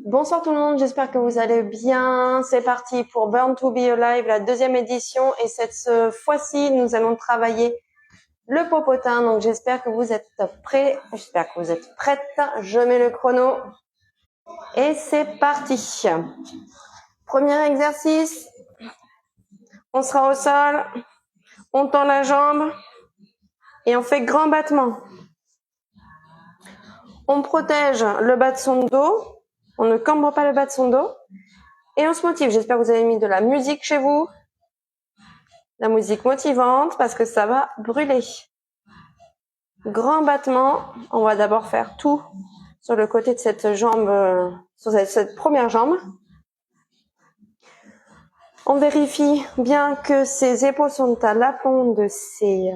Bonsoir tout le monde, j'espère que vous allez bien. C'est parti pour Burn to Be Alive, la deuxième édition. Et cette fois-ci, nous allons travailler le popotin. Donc j'espère que vous êtes prêts. J'espère que vous êtes prêtes. Je mets le chrono. Et c'est parti. Premier exercice. On sera au sol. On tend la jambe. Et on fait grand battement. On protège le bas de son dos. On ne cambre pas le bas de son dos. Et on se motive. J'espère que vous avez mis de la musique chez vous. La musique motivante parce que ça va brûler. Grand battement. On va d'abord faire tout sur le côté de cette jambe, sur cette première jambe. On vérifie bien que ses épaules sont à l'aplomb de ses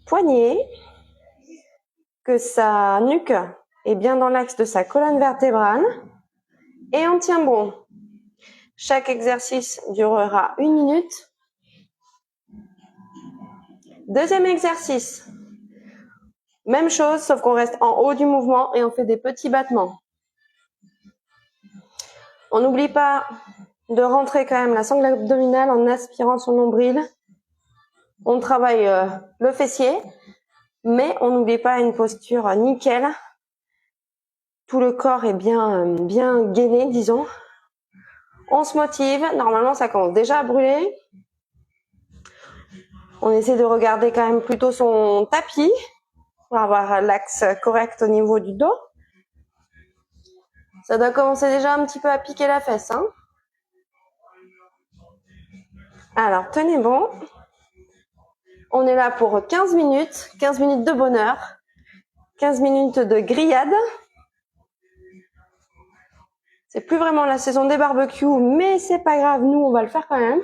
poignets, que sa nuque est bien dans l'axe de sa colonne vertébrale. Et on tient bon. Chaque exercice durera 1 minute. Deuxième exercice. Même chose, sauf qu'on reste en haut du mouvement et on fait des petits battements. On n'oublie pas de rentrer quand même la sangle abdominale en aspirant son nombril. On travaille le fessier, mais on n'oublie pas une posture nickel. Tout le corps est bien gainé, disons. On se motive. Normalement, ça commence déjà à brûler. On essaie de regarder quand même plutôt son tapis pour avoir l'axe correct au niveau du dos. Ça doit commencer déjà un petit peu à piquer la fesse, hein. Alors, tenez bon. On est là pour 15 minutes de bonheur, 15 minutes de grillade. C'est plus vraiment la saison des barbecues, mais c'est pas grave, nous on va le faire quand même.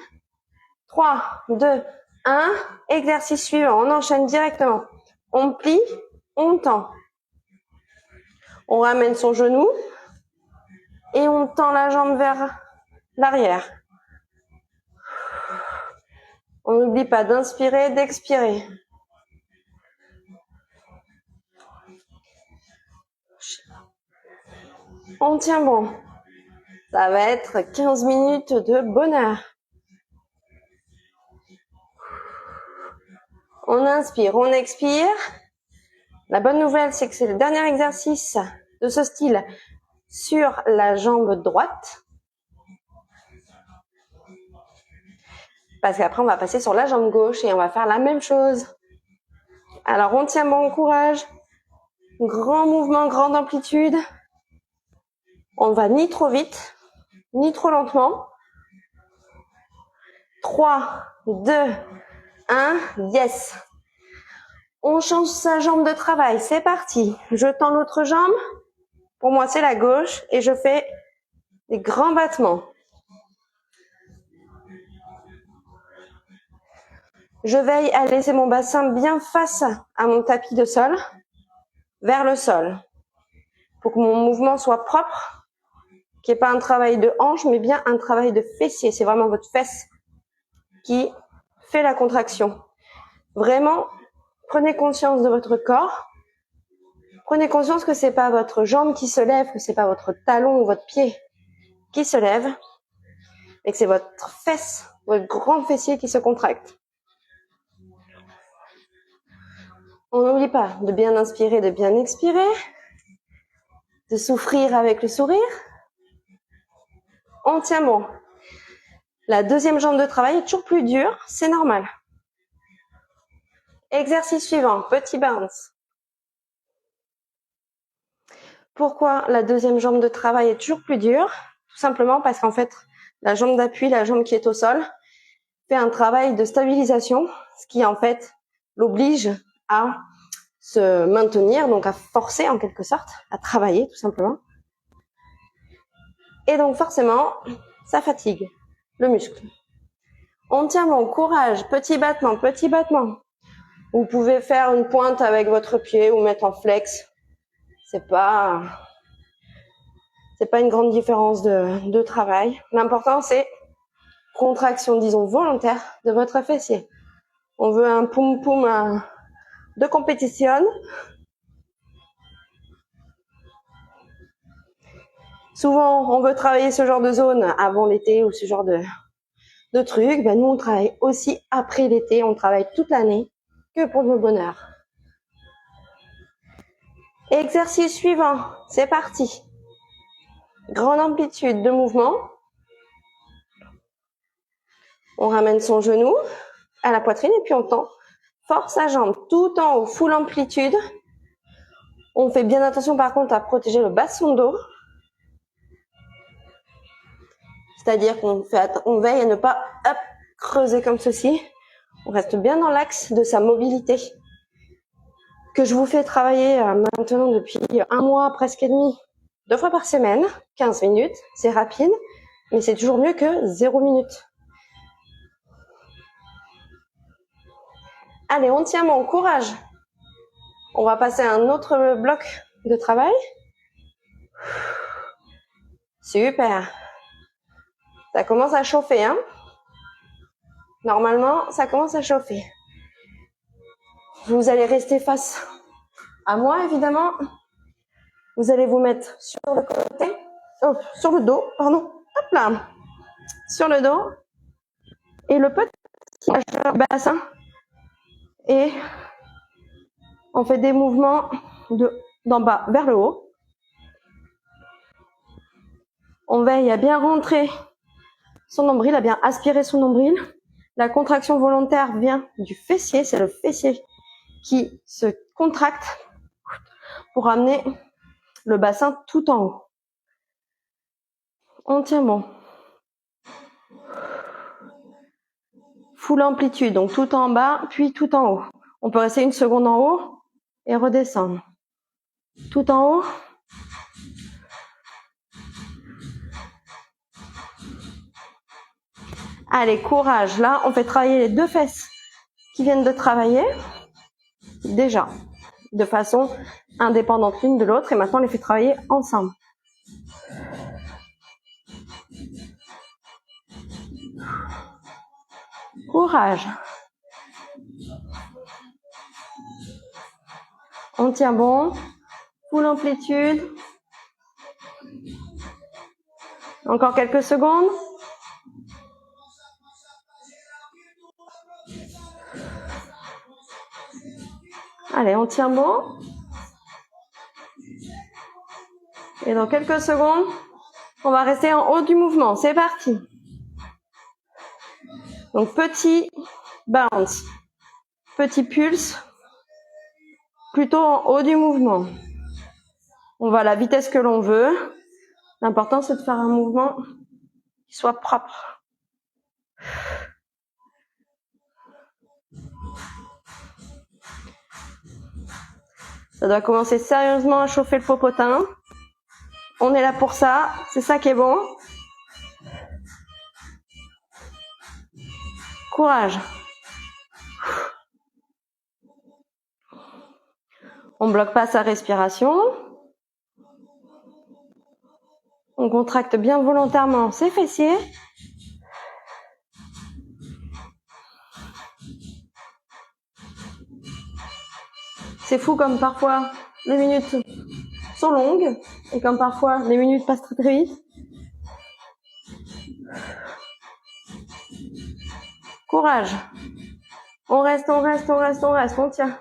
3, 2, 1, exercice suivant, on enchaîne directement. On plie, on tend. On ramène son genou et on tend la jambe vers l'arrière. On n'oublie pas d'inspirer, d'expirer. On tient bon. Ça va être 15 minutes de bonheur. On inspire, on expire. La bonne nouvelle, c'est que c'est le dernier exercice de ce style sur la jambe droite. Parce qu'après, on va passer sur la jambe gauche et on va faire la même chose. Alors, on tient bon courage. Grand mouvement, grande amplitude. On va ni trop vite, ni trop lentement. 3, 2, 1, yes. On change sa jambe de travail, c'est parti. Je tends l'autre jambe. Pour moi, c'est la gauche et je fais des grands battements. Je veille à laisser mon bassin bien face à mon tapis de sol, vers le sol, pour que mon mouvement soit propre, qu'il n'y ait pas un travail de hanche, mais bien un travail de fessier. C'est vraiment votre fesse qui fait la contraction. Vraiment, prenez conscience de votre corps. Prenez conscience que c'est pas votre jambe qui se lève, que c'est pas votre talon ou votre pied qui se lève, et que c'est votre fesse, votre grand fessier qui se contracte. On n'oublie pas de bien inspirer, de bien expirer, de souffrir avec le sourire. On tient bon. La deuxième jambe de travail est toujours plus dure, c'est normal. Exercice suivant, petit bounce. Pourquoi la deuxième jambe de travail est toujours plus dure? Tout simplement parce qu'en fait, la jambe d'appui, la jambe qui est au sol, fait un travail de stabilisation, ce qui en fait l'oblige à se maintenir, donc à forcer en quelque sorte, à travailler tout simplement. Et donc forcément, ça fatigue le muscle. On tient bon, courage, petit battement, petit battement. Vous pouvez faire une pointe avec votre pied ou mettre en flex. C'est pas une grande différence de travail. L'important, c'est contraction, disons, volontaire de votre fessier. On veut un poum-poum de compétition. Souvent, on veut travailler ce genre de zone avant l'été ou ce genre de trucs. Ben, nous, on travaille aussi après l'été. On travaille toute l'année que pour le bonheur. Exercice suivant. C'est parti. Grande amplitude de mouvement. On ramène son genou à la poitrine et puis on tend. Force sa jambe tout en haut, full amplitude. On fait bien attention par contre à protéger le bas de son dos. C'est-à-dire qu'on veille à ne pas creuser comme ceci. On reste bien dans l'axe de sa mobilité. Que je vous fais travailler maintenant depuis 1 mois, presque et demi, 2 fois par semaine, 15 minutes. C'est rapide, mais c'est toujours mieux que 0 minutes. Allez, on tient bon, courage. On va passer à un autre bloc de travail. Super. Ça commence à chauffer, hein. Normalement, ça commence à chauffer. Vous allez rester face à moi, évidemment. Vous allez vous mettre sur le côté, sur le dos, pardon. Hop là. Sur le dos. Et le petit bassin. Et on fait des mouvements d'en bas vers le haut. On veille à bien rentrer son nombril, à bien aspirer son nombril. La contraction volontaire vient du fessier, c'est le fessier qui se contracte pour amener le bassin tout en haut. On tient bon. Full amplitude, donc tout en bas, puis tout en haut. On peut rester 1 seconde en haut et redescendre. Tout en haut. Allez, courage. Là, on fait travailler les 2 fesses qui viennent de travailler. Déjà, de façon indépendante l'une de l'autre. Et maintenant, on les fait travailler ensemble. Courage. On tient bon. Full amplitude. Encore quelques secondes. Allez, on tient bon. Et dans quelques secondes, on va rester en haut du mouvement. C'est parti. Donc, petit bounce. Petit pulse. Plutôt en haut du mouvement. On va à la vitesse que l'on veut. L'important, c'est de faire un mouvement qui soit propre. Ça doit commencer sérieusement à chauffer le popotin. On est là pour ça. C'est ça qui est bon. Courage. On bloque pas sa respiration. On contracte bien volontairement ses fessiers. C'est fou comme parfois les minutes sont longues et comme parfois les minutes passent très très vite. Courage. On reste, on reste, on reste, on reste, on tient.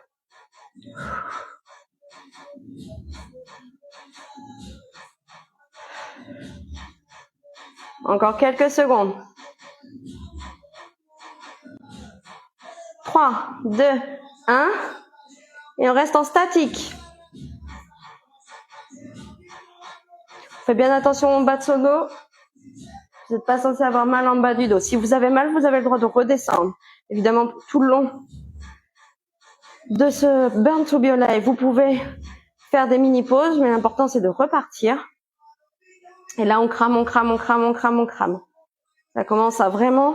Encore quelques secondes. 3, 2, 1. Et on reste en statique. Faites bien attention au bas de son dos. Vous n'êtes pas censé avoir mal en bas du dos. Si vous avez mal, vous avez le droit de redescendre. Évidemment, tout le long de ce Burn to Be Alive, vous pouvez faire des mini-pauses, mais l'important, c'est de repartir. Et là, on crame, on crame, on crame, on crame, on crame. Ça commence à vraiment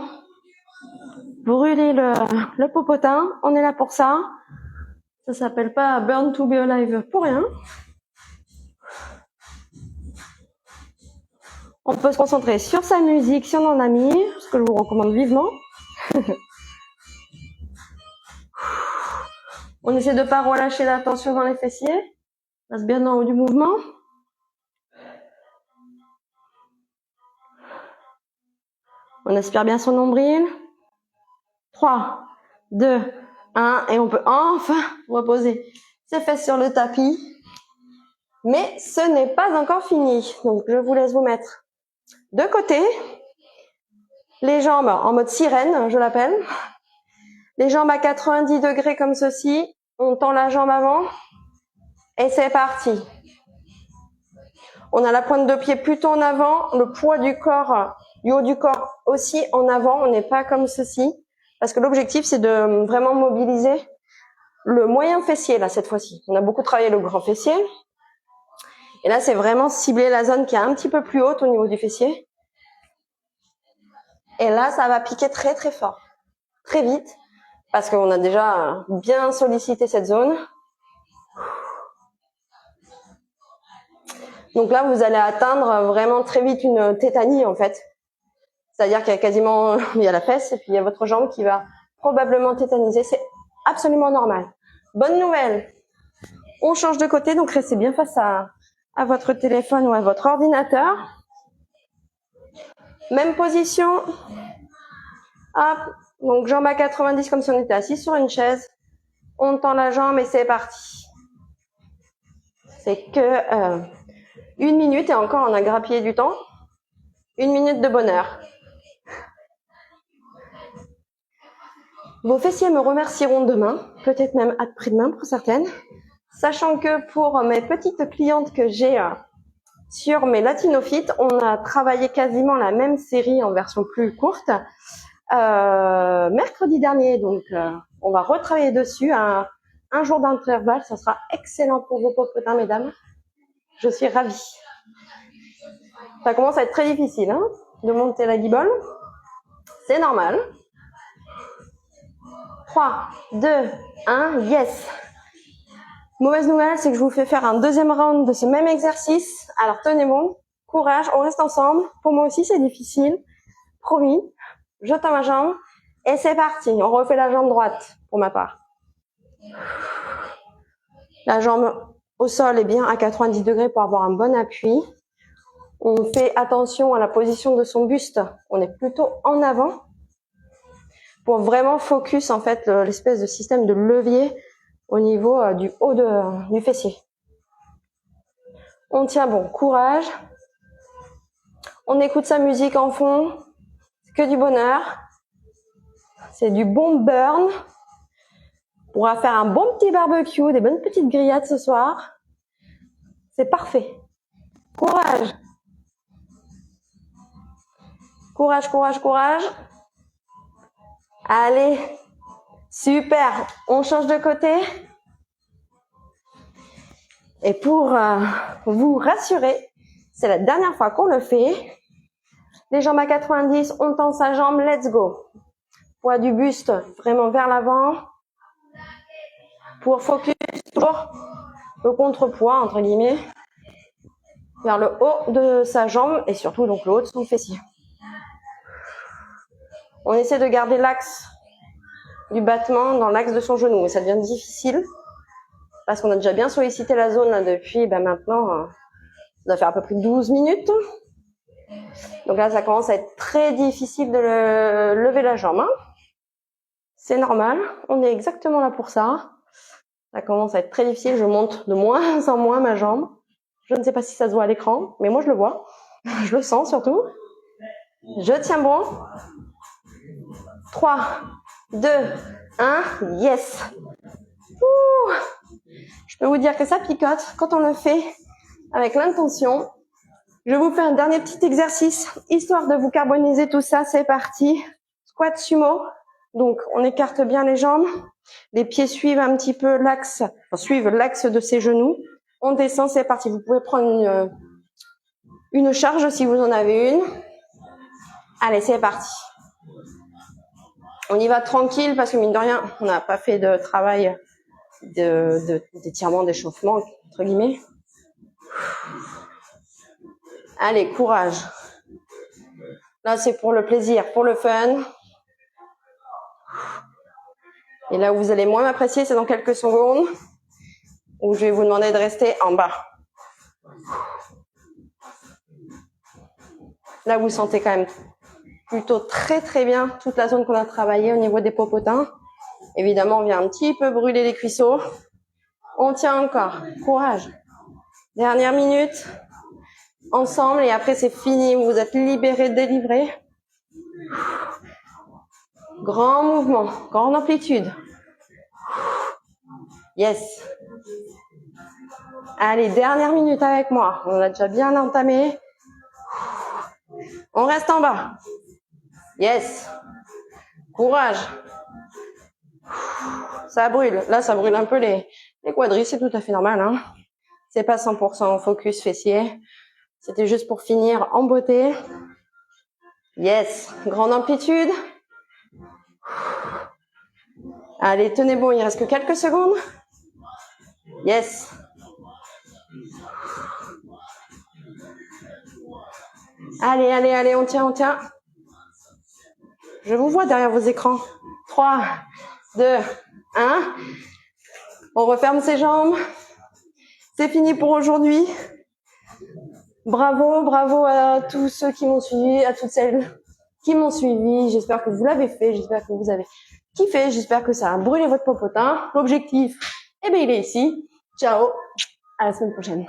brûler le popotin. On est là pour ça. Ça s'appelle pas Burn to Be Alive pour rien. On peut se concentrer sur sa musique, si on en a mis, ce que je vous recommande vivement. On essaie de pas relâcher la tension dans les fessiers. On reste bien en haut du mouvement. On aspire bien son nombril. 3, 2, 1. Et on peut enfin reposer ses fesses sur le tapis. Mais ce n'est pas encore fini. Donc, je vous laisse vous mettre de côté. Les jambes en mode sirène, je l'appelle. Les jambes à 90 degrés comme ceci. On tend la jambe avant. Et c'est parti. On a la pointe de pied plutôt en avant. Le poids du corps, du haut du corps aussi en avant. On n'est pas comme ceci. Parce que l'objectif, c'est de vraiment mobiliser le moyen fessier, là, cette fois-ci. On a beaucoup travaillé le grand fessier. Et là, c'est vraiment cibler la zone qui est un petit peu plus haute au niveau du fessier. Et là, ça va piquer très, très fort. Très vite. Parce qu'on a déjà bien sollicité cette zone. Donc là, vous allez atteindre vraiment très vite une tétanie, en fait. C'est-à-dire qu'il y a quasiment, il y a la fesse et puis il y a votre jambe qui va probablement tétaniser. C'est absolument normal. Bonne nouvelle. On change de côté, donc restez bien face à votre téléphone ou à votre ordinateur. Même position. Hop. Donc jambe à 90 comme si on était assis sur une chaise. On tend la jambe et c'est parti. C'est que 1 minute et encore on a grappillé du temps. 1 minute de bonheur. Vos fessiers me remercieront demain, peut-être même après-demain pour certaines. Sachant que pour mes petites clientes que j'ai sur mes latinophytes, on a travaillé quasiment la même série en version plus courte mercredi dernier. Donc, on va retravailler dessus un jour d'intervalle. Ça sera excellent pour vos potins, mesdames. Je suis ravie. Ça commence à être très difficile de monter la guibole. C'est normal. 3, 2, 1, yes. Mauvaise nouvelle, c'est que je vous fais faire un deuxième round de ce même exercice. Alors tenez bon, courage, on reste ensemble. Pour moi aussi, c'est difficile. Promis, je tends ma jambe et c'est parti. On refait la jambe droite pour ma part. La jambe au sol est bien à 90 degrés pour avoir un bon appui. On fait attention à la position de son buste. On est plutôt en avant pour vraiment focus en fait l'espèce de système de levier au niveau du haut du fessier. On tient bon, courage. On écoute sa musique en fond. C'est que du bonheur. C'est du bon burn. On pourra faire un bon petit barbecue, des bonnes petites grillades ce soir. C'est parfait. Courage. Courage, courage, courage. Allez. Super. On change de côté. Et pour vous rassurer, c'est la dernière fois qu'on le fait. Les jambes à 90, on tend sa jambe, let's go. Poids du buste vraiment vers l'avant. Pour focus toujours le contrepoids, entre guillemets, vers le haut de sa jambe et surtout donc le haut de son fessier. On essaie de garder l'axe du battement dans l'axe de son genou, mais ça devient difficile parce qu'on a déjà bien sollicité la zone là, depuis maintenant, ça doit faire à peu près 12 minutes. Donc là, ça commence à être très difficile de lever la jambe. C'est normal, on est exactement là pour ça. Ça commence à être très difficile, je monte de moins en moins ma jambe. Je ne sais pas si ça se voit à l'écran, mais moi je le vois. Je le sens surtout. Je tiens bon. 3, 2, 1, yes. Ouh. Je peux vous dire que ça picote quand on le fait avec l'intention. Je vous fais un dernier petit exercice, histoire de vous carboniser tout ça. C'est parti. Squat sumo. Donc, on écarte bien les jambes. Les pieds suivent un petit peu l'axe, suivent l'axe de ses genoux. On descend, c'est parti. Vous pouvez prendre une charge si vous en avez une. Allez, c'est parti. On y va tranquille parce que mine de rien, on n'a pas fait de travail d'étirement, d'échauffement, entre guillemets. Allez, courage. Là, c'est pour le plaisir, pour le fun. Et là où vous allez moins m'apprécier, c'est dans quelques secondes où je vais vous demander de rester en bas. Là, vous sentez quand même plutôt très très bien toute la zone qu'on a travaillé au niveau des popotins. Évidemment, on vient un petit peu brûler les cuisseaux. On tient encore. Courage. Dernière minute. Ensemble et après c'est fini. Vous êtes libéré, délivré. Grand mouvement, grande amplitude. Yes. Allez, dernière minute avec moi. On a déjà bien entamé. On reste en bas. Yes. Courage. Ça brûle. Là, ça brûle un peu les quadris. C'est tout à fait normal. Hein. C'est pas 100% focus fessier. C'était juste pour finir en beauté. Yes. Grande amplitude. Allez, tenez bon. Il reste que quelques secondes. Yes. Allez, allez, allez. On tient, on tient. Je vous vois derrière vos écrans. 3, 2, 1. On referme ses jambes. C'est fini pour aujourd'hui. Bravo, bravo à tous ceux qui m'ont suivi, à toutes celles qui m'ont suivi. J'espère que vous l'avez fait. J'espère que vous avez kiffé. J'espère que ça a brûlé votre popotin. L'objectif, eh bien, il est ici. Ciao. À la semaine prochaine.